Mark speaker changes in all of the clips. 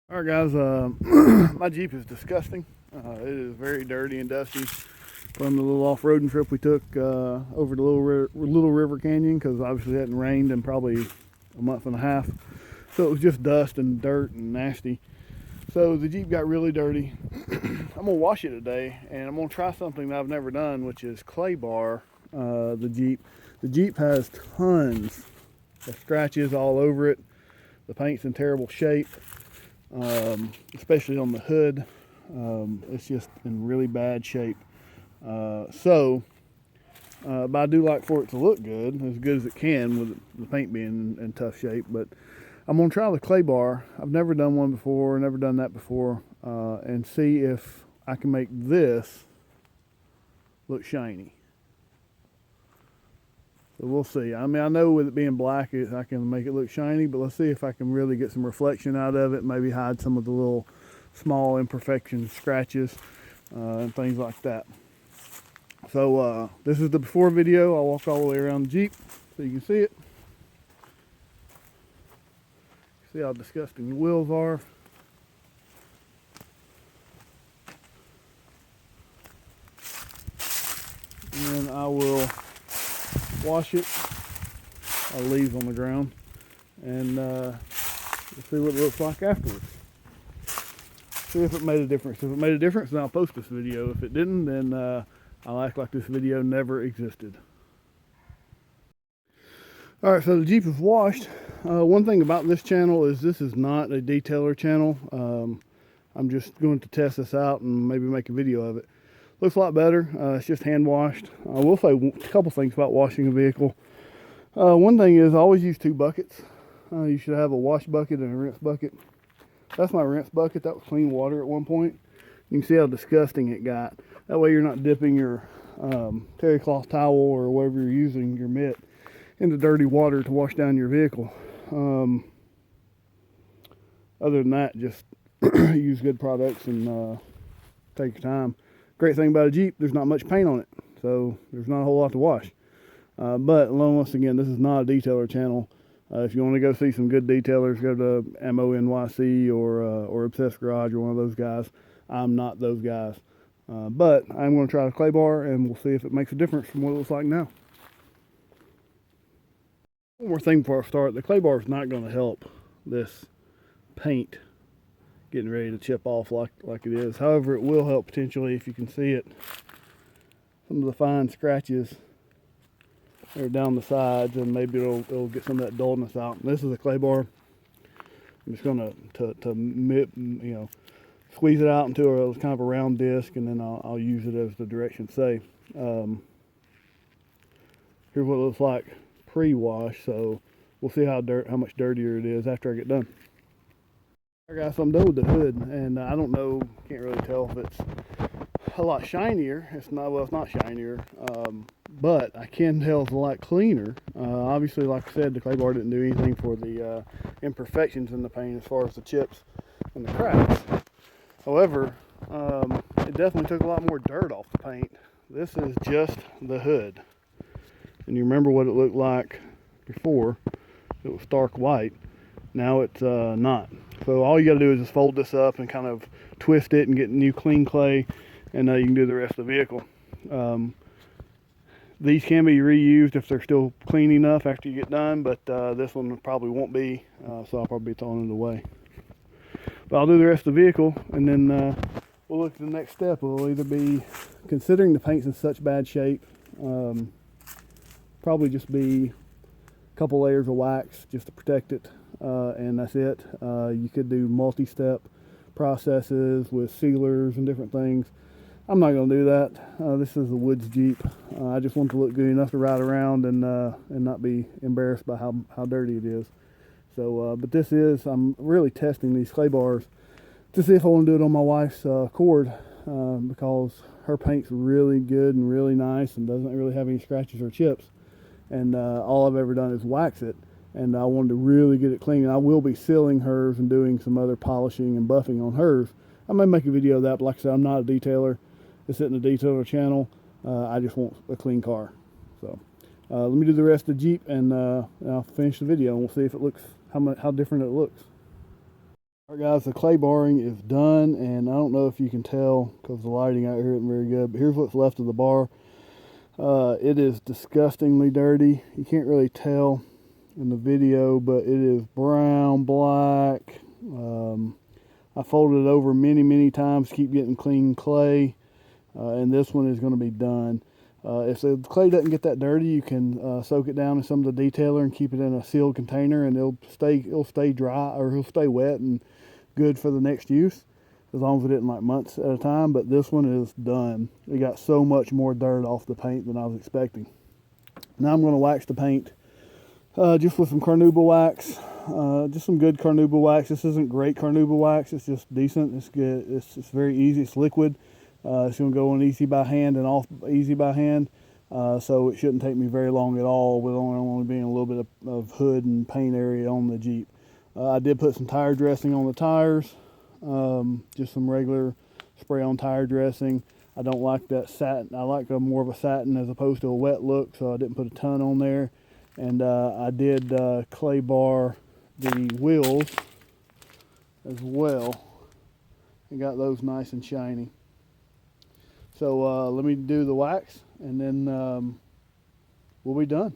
Speaker 1: All right, guys. My Jeep is disgusting. It is very dirty and dusty from the little off-roading trip we took over the Little River Canyon, because obviously it hadn't rained in probably a month and a half. So it was just dust and dirt and nasty. So the Jeep got really dirty. I'm gonna wash it today, and I'm gonna try something that I've never done, which is clay bar the Jeep. The Jeep has tons of scratches all over it. The paint's in terrible shape. Especially on the hood. It's just in really bad shape. But I do like for it to look good as it can, with the paint being in tough shape. But I'm gonna try the clay bar. I've never done one before, never done that before, and see if I can make this look shiny. So we'll see. I mean, I know with it being black, I can make it look shiny, but let's see if I can really get some reflection out of it, maybe hide some of the little small imperfections, scratches, and things like that. So this is the before video. I'll walk all the way around the Jeep so you can see it. See how disgusting the wheels are. And then I will wash it. I'll leaves on the ground, and we'll see what it looks like afterwards. See if it made a difference. If it made a difference, then I'll post this video. If it didn't, then I'll act like this video never existed. Alright, so the Jeep is washed. One thing about this channel is this is not a detailer channel. I'm just going to test this out and maybe make a video of it. Looks a lot better. It's just hand washed. I will say a couple things about washing a vehicle. One thing is I always use two buckets. You should have a wash bucket and a rinse bucket. That's my rinse bucket. That was clean water at one point. You can see how disgusting it got. That way you're not dipping your terry cloth towel or whatever you're using, your mitt, into dirty water to wash down your vehicle. Other than that, just use good products and take your time. Great thing about a Jeep, there's not much paint on it, so there's not a whole lot to wash. But once again, this is not a detailer channel. If you want to go see some good detailers, go to Ammo NYC or Obsessed Garage or one of those guys. I'm not those guys. But I'm going to try the clay bar, and we'll see if it makes a difference from what it looks like now. One more thing before I start, the clay bar is not going to help this paint getting ready to chip off like it is. However, it will help potentially, if you can see it, some of the fine scratches are down the sides, and maybe it'll get some of that dullness out. And this is a clay bar. I'm just going to squeeze it out into a kind of a round disc, and then I'll use it as the directions say. Here's what it looks like pre-wash, so we'll see how much dirtier it is after I get done. Alright guys, so I'm done with the hood, and I don't know, can't really tell if it's a lot shinier. It's not shinier, but I can tell it's a lot cleaner. Obviously, like I said, the clay bar didn't do anything for the imperfections in the paint as far as the chips and the cracks. However, it definitely took a lot more dirt off the paint. This is just the hood, and you remember what it looked like before. It was stark white. Now it's not. So all you got to do is just fold this up and kind of twist it and get new clean clay, and you can do the rest of the vehicle. These can be reused if they're still clean enough after you get done, but this one probably won't be, so I'll probably be throwing it away. But I'll do the rest of the vehicle, and then we'll look at the next step. It'll either be, considering the paint's in such bad shape, probably just be a couple layers of wax just to protect it, and that's it. You could do multi-step processes with sealers and different things. I'm not going to do that. This is a woods Jeep. I just want to look good enough to ride around and not be embarrassed by how dirty it is. So, but I'm really testing these clay bars to see if I want to do it on my wife's Accord, because her paint's really good and really nice and doesn't really have any scratches or chips. And all I've ever done is wax it, and I wanted to really get it clean. And I will be sealing hers and doing some other polishing and buffing on hers. I may make a video of that, but like I said, I'm not a detailer. This isn't a detailer channel. I just want a clean car. So let me do the rest of the Jeep, and I'll finish the video, and we'll see if it looks how different it looks. All right, guys, the clay barring is done, and I don't know if you can tell because the lighting out here isn't very good, but here's what's left of the bar. It is disgustingly dirty. You can't really tell in the video, but it is brown, black. I folded it over many times to keep getting clean clay, and this one is going to be done. If the clay doesn't get that dirty, you can soak it down in some of the detailer and keep it in a sealed container, and it'll stay dry, or it'll stay wet and good for the next use, as long as it isn't like months at a time. But this one is done. It got so much more dirt off the paint than I was expecting. Now I'm going to wax the paint just with some carnauba wax, just some good carnauba wax. This isn't great carnauba wax, it's just decent. It's good. It's very easy. It's liquid. It's going to go on easy by hand and off easy by hand, so it shouldn't take me very long at all, with only being a little bit of hood and paint area on the Jeep. I did put some tire dressing on the tires, just some regular spray on tire dressing. I don't like that satin. I like more of a satin as opposed to a wet look, so I didn't put a ton on there. And I did clay bar the wheels as well and got those nice and shiny. So let me do the wax, and then we'll be done.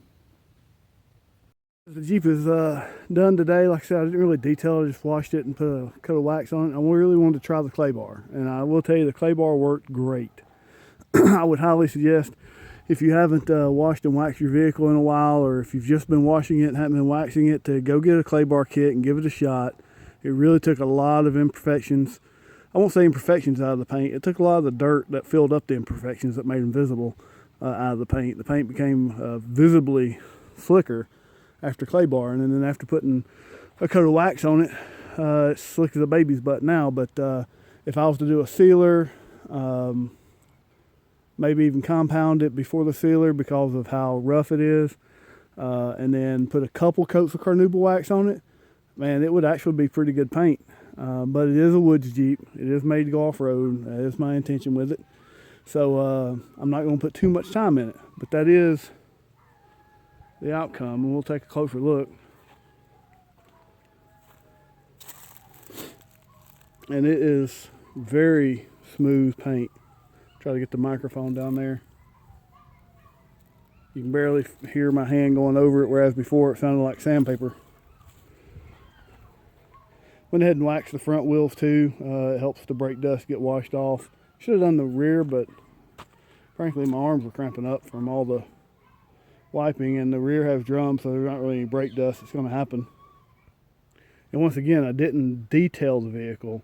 Speaker 1: The Jeep is done today. Like I said, I didn't really detail it. I just washed it and put a coat of wax on it. I really wanted to try the clay bar, and I will tell you the clay bar worked great. I would highly suggest, if you haven't washed and waxed your vehicle in a while, or if you've just been washing it and haven't been waxing it, to go get a clay bar kit and give it a shot. It really took a lot of imperfections. I won't say imperfections out of the paint. It took a lot of the dirt that filled up the imperfections that made them visible out of the paint. The paint became visibly slicker after clay bar, and then after putting a coat of wax on it, it's slick as a baby's butt now. But if I was to do a sealer, maybe even compound it before the sealer because of how rough it is, and then put a couple coats of carnauba wax on it, man, it would actually be pretty good paint. But it is a woods Jeep. It is made to go off-road. That is my intention with it. So I'm not going to put too much time in it. But that is the outcome, and we'll take a closer look. And it is very smooth paint. Try to get the microphone down there. You can barely hear my hand going over it, whereas before it sounded like sandpaper. Went ahead and waxed the front wheels too. It helps the brake dust get washed off. Should have done the rear, but frankly my arms were cramping up from all the wiping, and the rear has drums, so there's not really any brake dust that's going to happen. And once again, I didn't detail the vehicle.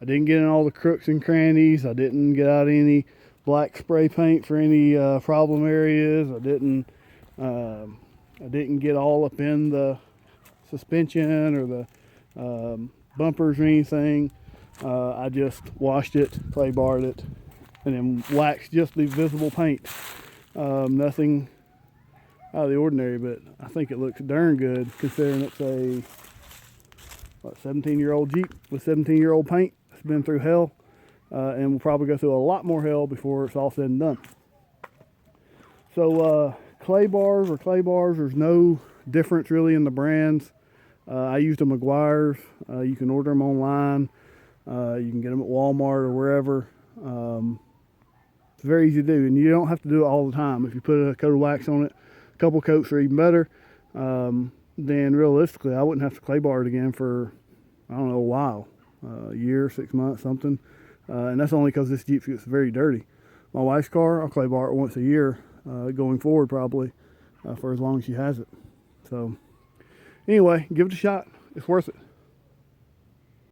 Speaker 1: I didn't get in all the crooks and crannies. I didn't get out any black spray paint for any problem areas. I didn't get all up in the suspension or the bumpers or anything. I just washed it, clay barred it, and then waxed just the visible paint. Nothing out of the ordinary, but I think it looks darn good considering it's a 17-year-old Jeep with 17-year-old paint. It's been through hell, and we'll probably go through a lot more hell before it's all said and done. So clay bars, there's no difference really in the brands. I used a McGuire's. You can order them online. You can get them at Walmart or wherever. It's very easy to do, and you don't have to do it all the time. If you put a coat of wax on it, a couple coats are even better. Then realistically, I wouldn't have to clay bar it again for, I don't know, a while, a year, 6 months, something. And that's only because this Jeep gets very dirty. My wife's car, I'll clay bar it once a year, going forward probably, for as long as she has it. So anyway, give it a shot. It's worth it.